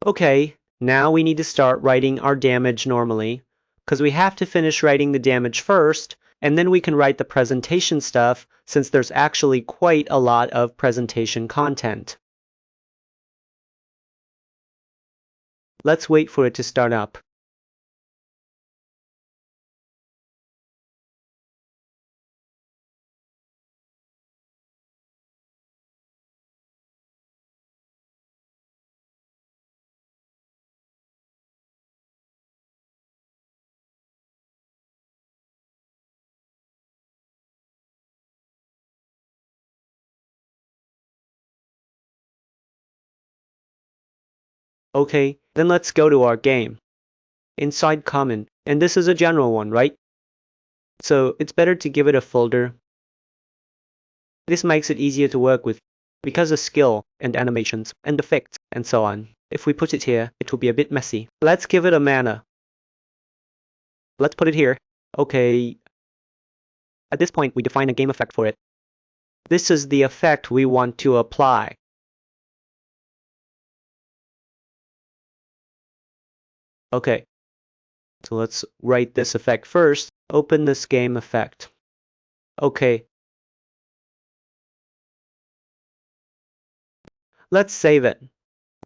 Okay, now we need to start writing our damage normally, because we have to finish writing the damage first, and then we can write the presentation stuff, since there's actually quite a lot of presentation content. Let's wait for it to start up. Okay, then let's go to our game. Inside common, and this is a general one, right? So it's better to give it a folder. This makes it easier to work with because of skill and animations and effects and so on. If we put it here, it will be a bit messy. Let's give it a mana. Let's put it here. Okay. At this point, we define a game effect for it. This is the effect we want to apply. Okay. So let's write this effect first. Open this game effect. Okay. Let's save it.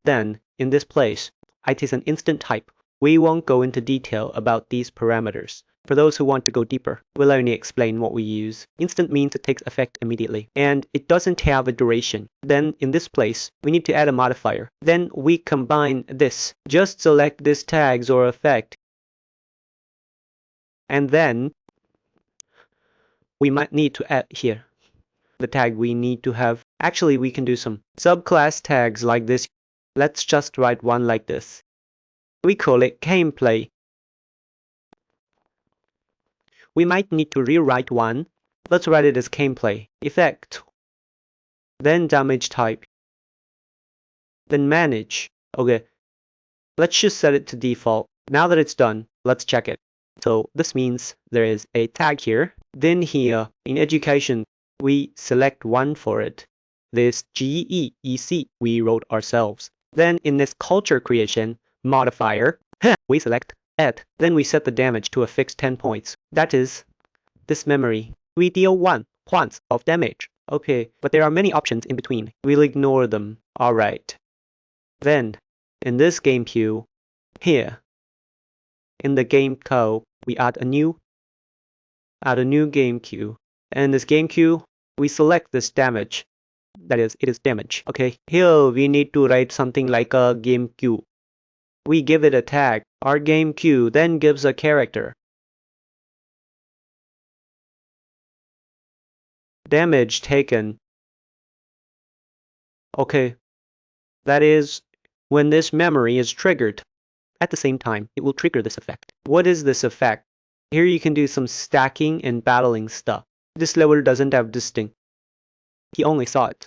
Then, in this place, it is an instant type. We won't go into detail about these parameters. For those who want to go deeper, we'll only explain what we use. Instant means it takes effect immediately, and it doesn't have a duration. Then, in this place, we need to add a modifier. Then we combine this. Just select this tags or effect. And then, we might need to add here the tag we need to have. Actually, we can do some subclass tags like this. Let's just write one like this. We call it gameplay. We might need to rewrite one. Let's write it as gameplay effect. Then damage type. Then manage. Okay. Let's just set it to default. Now that it's done, let's check it. So this means there is a tag here. Then here in education, we select one for it. This GEEC we wrote ourselves. Then in this culture creation modifier, we select add. Then we set the damage to a fixed 10 points. That is this memory. We deal 1 points of damage. Okay, but there are many options in between. We'll ignore them. Alright. Then, in this game queue, here, in the game code, we add a new game queue. And in this game queue, we select this damage. That is, it is damage. Okay, here we need to write something like a game queue. We give it a tag. Our game queue then gives a character. Damage taken. Okay, that is when this memory is triggered. At the same time, it will trigger this effect. What is this effect? Here you can do some stacking and battling stuff. This level doesn't have distinct. He only saw it.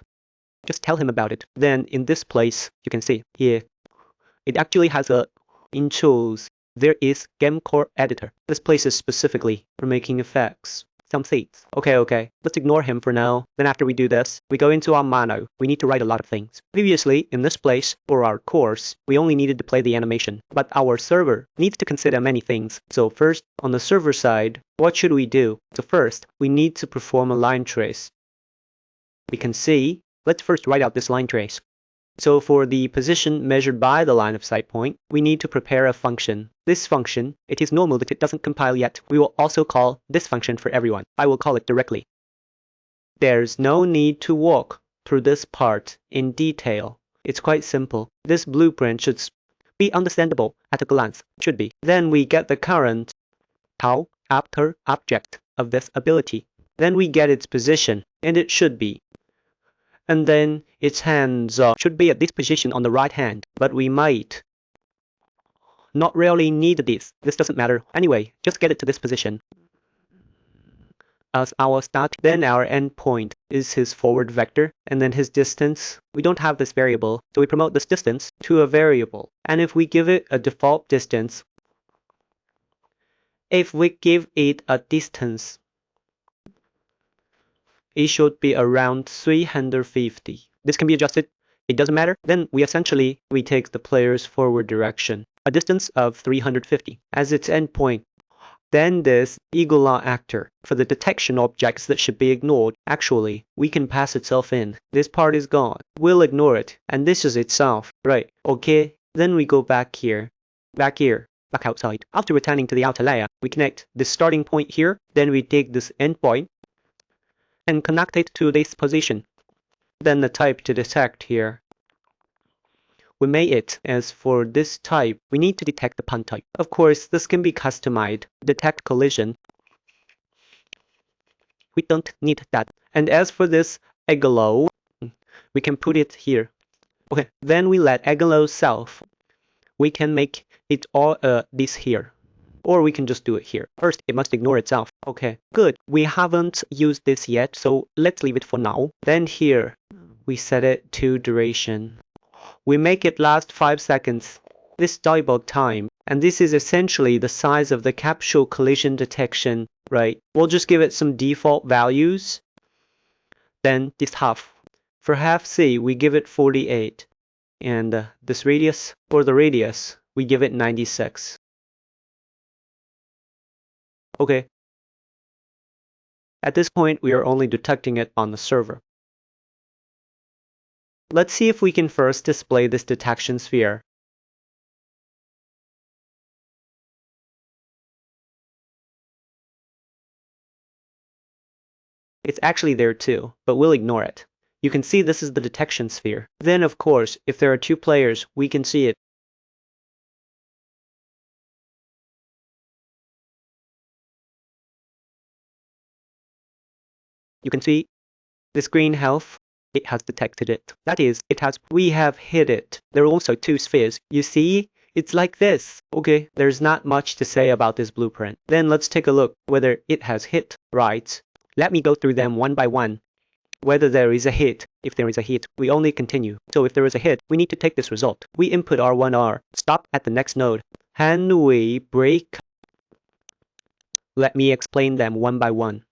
Just tell him about it. Then in this place, you can see here, it actually has a intros. There is Game Core Editor. This place is specifically for making effects. Some seeds. Okay. Let's ignore him for now. Then after we do this, we go into our mono. We need to write a lot of things. Previously, in this place, for our course, we only needed to play the animation. But our server needs to consider many things. So first, on the server side, what should we do? So first, we need to perform a line trace. We can see, let's first write out this line trace. So for the position measured by the line of sight point, we need to prepare a function. This function, it is normal that it doesn't compile yet. We will also call this function for everyone. I will call it directly. There's no need to walk through this part in detail. It's quite simple. This blueprint should be understandable at a glance. Should be. Then we get the current how after object of this ability. Then we get its position, and it should be. And then its hands should be at this position on the right hand, but we might not really need this. This doesn't matter. Anyway, just get it to this position as our start. Then our endpoint is his forward vector, and then his distance. We don't have this variable, so we promote this distance to a variable. And if we give it a default distance, if we give it a distance, it should be around 350. This can be adjusted. it doesn't matter. Then we take the player's forward direction, a distance of 350 as its endpoint. Then this eagle law actor for the detection objects that should be ignored. Actually, we can pass itself in. This part is gone. We'll ignore it. And this is itself. Right. Okay. Then we go back here. Back outside. After returning to the outer layer, we connect the starting point here. Then we take this endpoint and connect it to this position. Then the type to detect here. We made it. As for this type, we need to detect the pun type. Of course, this can be customized. Detect collision. We don't need that. And as for this agalo, we can put it here. Okay, then we let agalo self. We can make it all this here. Or we can just do it here. First, it must ignore itself. Okay, good. We haven't used this yet, so let's leave it for now. Then here, we set it to duration. We make it last 5 seconds. This debug time, and this is essentially the size of the capsule collision detection, right? We'll just give it some default values. Then this half. For half C, we give it 48. And this radius, for the radius, we give it 96. Okay. At this point, we are only detecting it on the server. Let's see if we can first display this detection sphere. It's actually there too, but we'll ignore it. You can see this is the detection sphere. Then, of course, if there are 2 players, we can see it. You can see this green health, it has detected it. That is, we have hit it. There are also 2 spheres. You see, it's like this. Okay, there's not much to say about this blueprint. Then let's take a look whether it has hit, right? Let me go through them one by one. Whether there is a hit. If there is a hit, we only continue. So if there is a hit, we need to take this result. We input R1R, stop at the next node. And we break. Let me explain them one by one.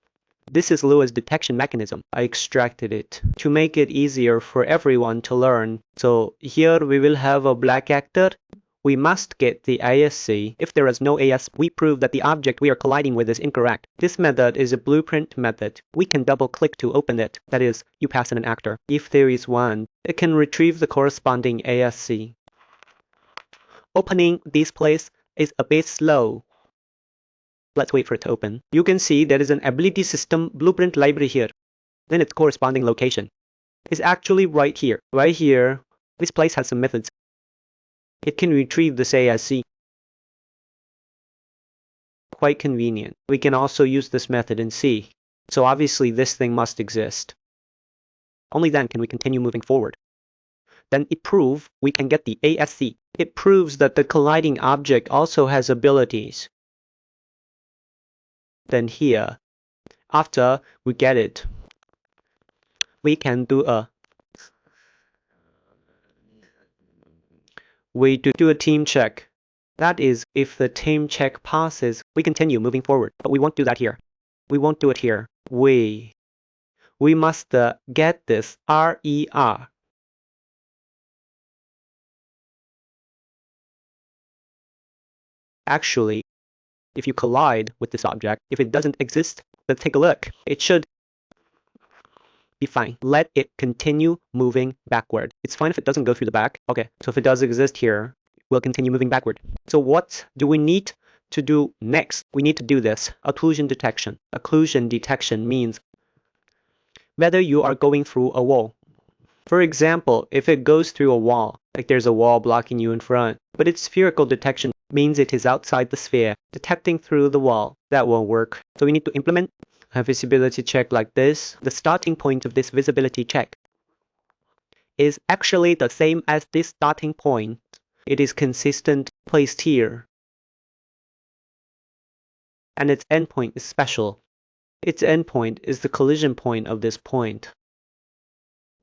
This is Lua's detection mechanism. I extracted it to make it easier for everyone to learn. So here we will have a black actor. We must get the ASC. If there is no AS, we prove that the object we are colliding with is incorrect. This method is a blueprint method. We can double click to open it. That is, you pass in an actor. If there is one, it can retrieve the corresponding ASC. Opening this place is a bit slow. Let's wait for it to open. You can see there is an ability system blueprint library here. Then its corresponding location is actually right here. Right here, this place has some methods. It can retrieve this ASC. Quite convenient. We can also use this method in C. So obviously this thing must exist. Only then can we continue moving forward. Then it proves we can get the ASC. It proves that the colliding object also has abilities. Then here, after we get it, we can do a team check. That is, if the team check passes, we continue moving forward. But we won't do that here. We won't do it here. We must get this RER. Actually, if you collide with this object, if it doesn't exist, let's take a look. It should be fine. Let it continue moving backward. It's fine if it doesn't go through the back. Okay, so if it does exist here, we'll continue moving backward. So what do we need to do next? We need to do this. Occlusion detection. Occlusion detection means whether you are going through a wall. For example, if it goes through a wall, like there's a wall blocking you in front, but its spherical detection means it is outside the sphere, detecting through the wall. That won't work. So we need to implement a visibility check like this. The starting point of this visibility check is actually the same as this starting point. It is consistent placed here. And its endpoint is special. Its endpoint is the collision point of this point.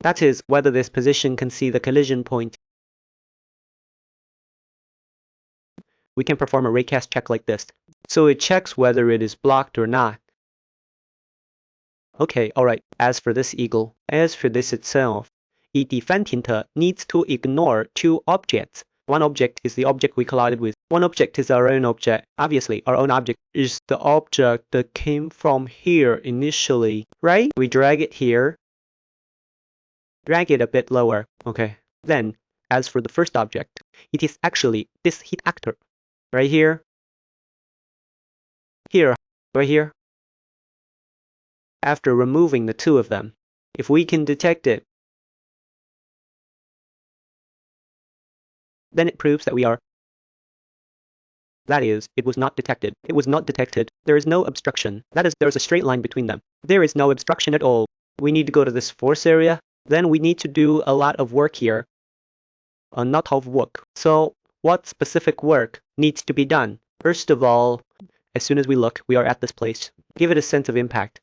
That is, whether this position can see the collision point. We can perform a raycast check like this. So it checks whether it is blocked or not. Okay, alright. As for this eagle, as for this itself, defend hinter needs to ignore two objects. One object is the object we collided with. One object is our own object. Obviously, our own object is the object that came from here initially, right? We drag it here. Drag it a bit lower. Okay. Then, as for the first object, it is actually this hit actor. Right here. Here. Right here. After removing the two of them, if we can detect it, then it proves that we are. That is, it was not detected. It was not detected. There is no obstruction. That is, there is a straight line between them. There is no obstruction at all. We need to go to this force area. Then we need to do a lot of work here. A lot of work. So, what specific work needs to be done? First of all, as soon as we look, we are at this place. Give it a sense of impact.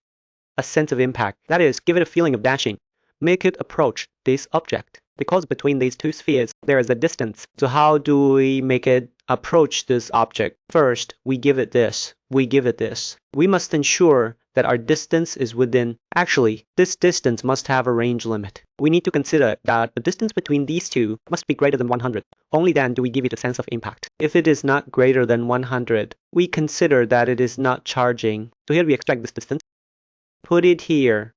A sense of impact. That is, give it a feeling of dashing. Make it approach this object. Because between these two spheres, there is a distance. So how do we make it approach this object? First, we give it this. We give it this. We must ensure that our distance is within. Actually, this distance must have a range limit. We need to consider that the distance between these two must be greater than 100. Only then do we give it a sense of impact. If it is not greater than 100, we consider that it is not charging. So here we extract this distance. Put it here.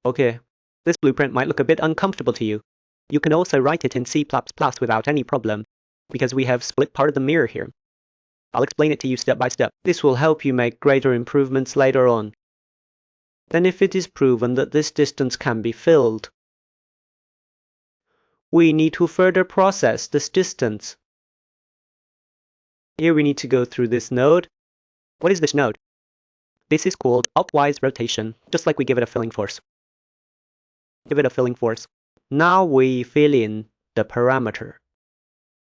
Okay, this blueprint might look a bit uncomfortable to you. You can also write it in C++ without any problem, because we have split part of the mirror here. I'll explain it to you step by step. This will help you make greater improvements later on. Then if it is proven that this distance can be filled, we need to further process this distance. Here we need to go through this node. What is this node? This is called upwise rotation, just like we give it a filling force. Give it a filling force. Now we fill in the parameter.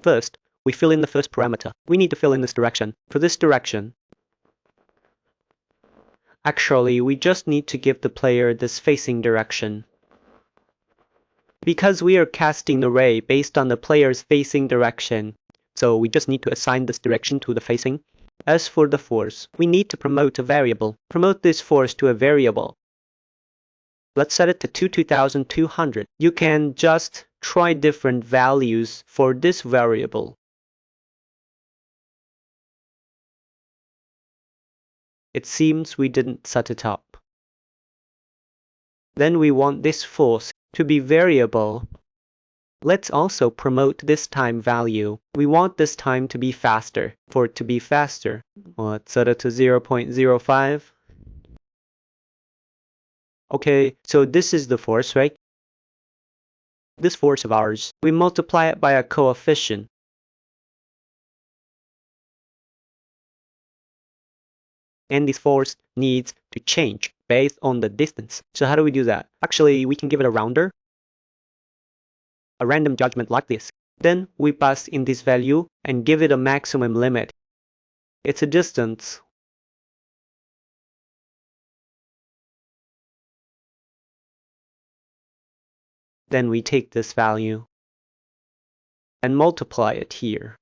First, we fill in the first parameter. We need to fill in this direction. For this direction, actually, we just need to give the player this facing direction. Because we are casting the ray based on the player's facing direction, so we just need to assign this direction to the facing. As for the force, we need to promote a variable. Promote this force to a variable. Let's set it to 2200. You can just try different values for this variable. It seems we didn't set it up. Then we want this force to be variable. Let's also promote this time value. We want this time to be faster. For it to be faster, let's set it to 0.05. Okay, so this is the force, right? This force of ours, we multiply it by a coefficient. And this force needs to change based on the distance. So how do we do that? Actually, we can give it a rounder. A random judgment like this. Then we pass in this value and give it a maximum limit. It's a distance. Then we take this value and multiply it here.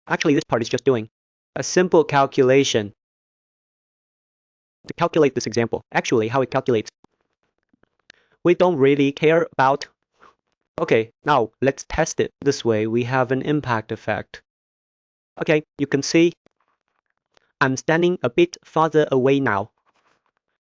Actually, this part is just doing a simple calculation to calculate this example. Actually, how it calculates, we don't really care about. Okay, now let's test it. This way we have an impact effect. Okay, you can see I'm standing a bit farther away now.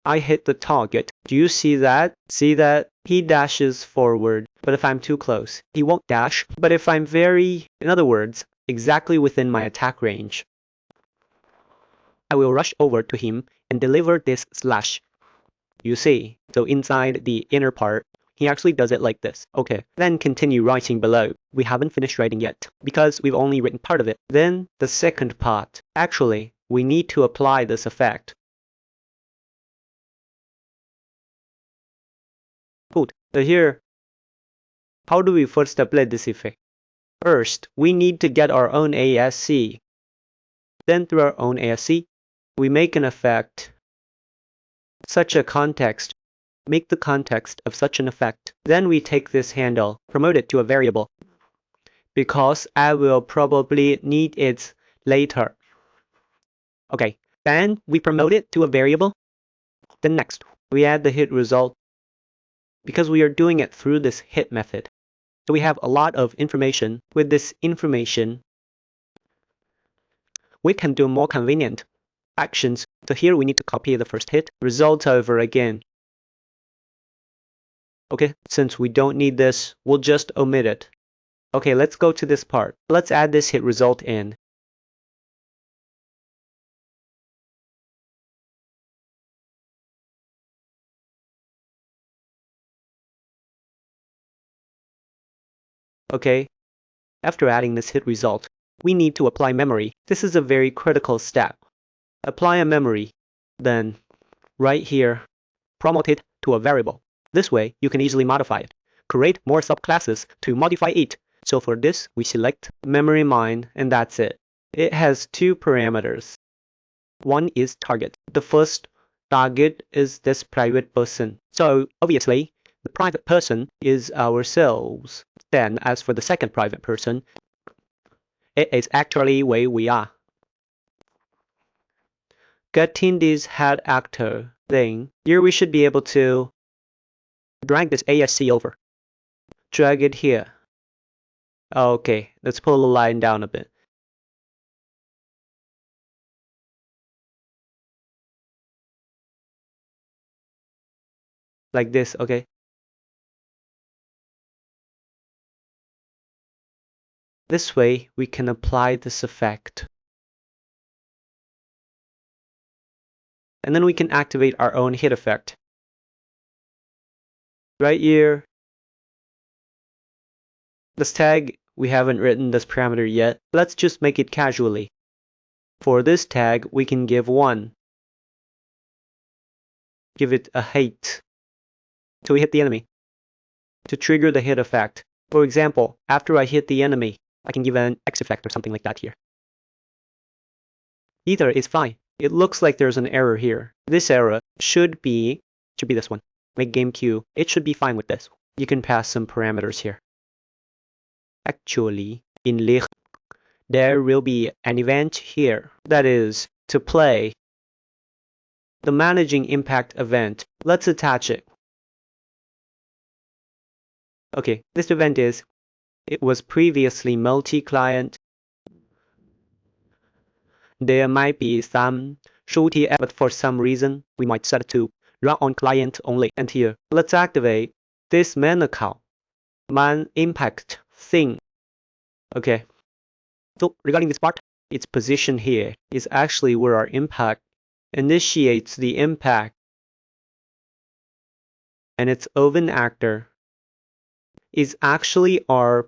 I hit the target. Do you see that? See that? He dashes forward, but if I'm too close, he won't dash. But if I'm in other words, exactly within my attack range, I will rush over to him and deliver this slash. You see, so inside the inner part, he actually does it like this. Okay, then continue writing below. We haven't finished writing yet, because we've only written part of it. Then the second part. Actually, we need to apply this effect. Good. So here, how do we first apply this effect? First, we need to get our own ASC. Then through our own ASC, we make an effect, such a context. Make the context of such an effect. Then we take this handle, promote it to a variable, because I will probably need its later. Okay, then we promote it to a variable. Then next, we add the hit result because we are doing it through this hit method. So we have a lot of information. With this information, we can do more convenient actions. So here we need to copy the first hit result over again. Okay, since we don't need this, we'll just omit it. Okay, let's go to this part. Let's add this hit result in. Okay, after adding this hit result, we need to apply memory. This is a very critical step. Apply a memory, then right here, promote it to a variable. This way, you can easily modify it. Create more subclasses to modify it. So for this, we select memory mine, and that's it. It has two parameters. One is target. The first target is this private person. So obviously, the private person is ourselves. Then as for the second private person, it is actually where we are. Getting this head actor thing, here we should be able to drag this ASC over. Drag it here. Okay, let's pull the line down a bit. Like this, okay? This way, we can apply this effect. And then we can activate our own hit effect. Right here, this tag, we haven't written this parameter yet. Let's just make it casually. For this tag, we can give 1. Give it a hit. So we hit the enemy. To trigger the hit effect. For example, after I hit the enemy, I can give an X effect or something like that here. Either is fine. It looks like there's an error here. This error should be this one. Make game queue. It should be fine with this. You can pass some parameters here. Actually, in Lich, there will be an event here. That is, to play the managing impact event. Let's attach it. Okay, this event is, it was previously multi-client. There might be some shorty, but for some reason, we might set it to run on client only. And here, let's activate this main account, man impact thing. Okay, so regarding this part, its position here is actually where our impact initiates the impact, and its oven actor is actually our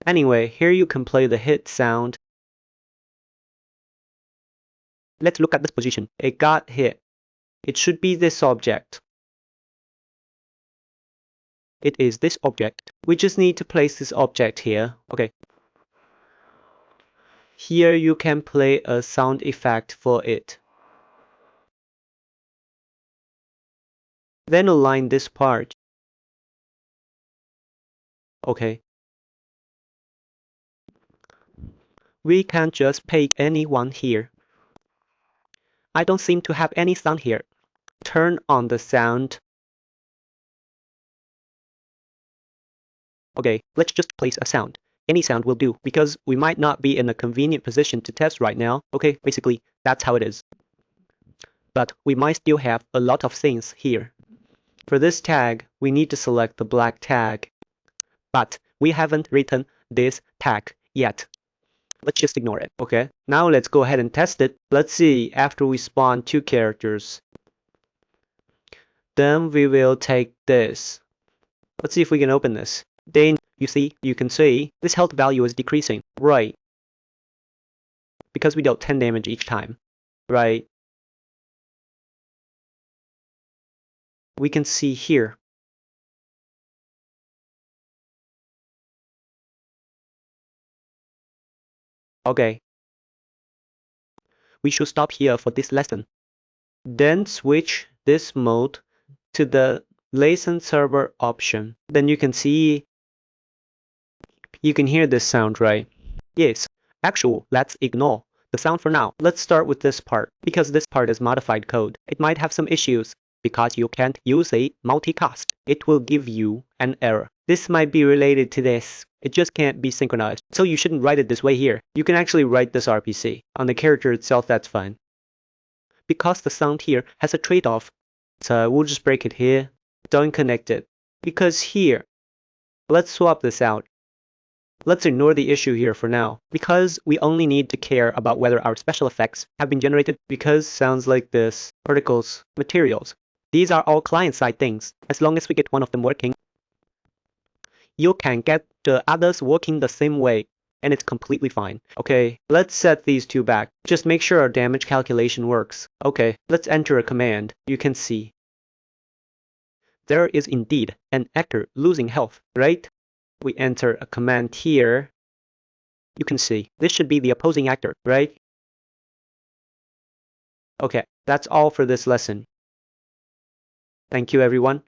Anyway, here you can play the hit sound. Let's look at this position. It got hit. It should be this object. It is this object. We just need to place this object here. Okay. Here you can play a sound effect for it. Then align this part. Okay. We can just pick any one here. I don't seem to have any sound here. Turn on the sound. Okay, let's just place a sound. Any sound will do, because we might not be in a convenient position to test right now. Okay, basically, that's how it is. But we might still have a lot of things here. For this tag, we need to select the black tag. But we haven't written this tag yet. Let's just ignore it, okay? Now let's go ahead and test it. Let's see, after we spawn 2 characters. Then we will take this. Let's see if we can open this. Then you can see this health value is decreasing, right? Because we dealt 10 damage each time, right? We can see here. Okay. We should stop here for this lesson. Then switch this mode to the license server option. Then you can see You can hear this sound, right? Yes. Actually, let's ignore the sound for now. Let's start with this part, because this part is modified code. It might have some issues, because you can't use a multicast. It will give you an error. This might be related to this. It just can't be synchronized. So you shouldn't write it this way here. You can actually write this RPC. On the character itself, that's fine. Because the sound here has a trade-off, so we'll just break it here. Don't connect it. Because here, let's swap this out. Let's ignore the issue here for now, because we only need to care about whether our special effects have been generated. Because sounds like this, particles, materials. These are all client-side things. As long as we get one of them working, you can get the others working the same way, and it's completely fine. Okay, let's set these two back. Just make sure our damage calculation works. Okay, let's enter a command. You can see there is indeed an actor losing health, right? We enter a command here. You can see this should be the opposing actor, right? Okay, that's all for this lesson. Thank you, everyone.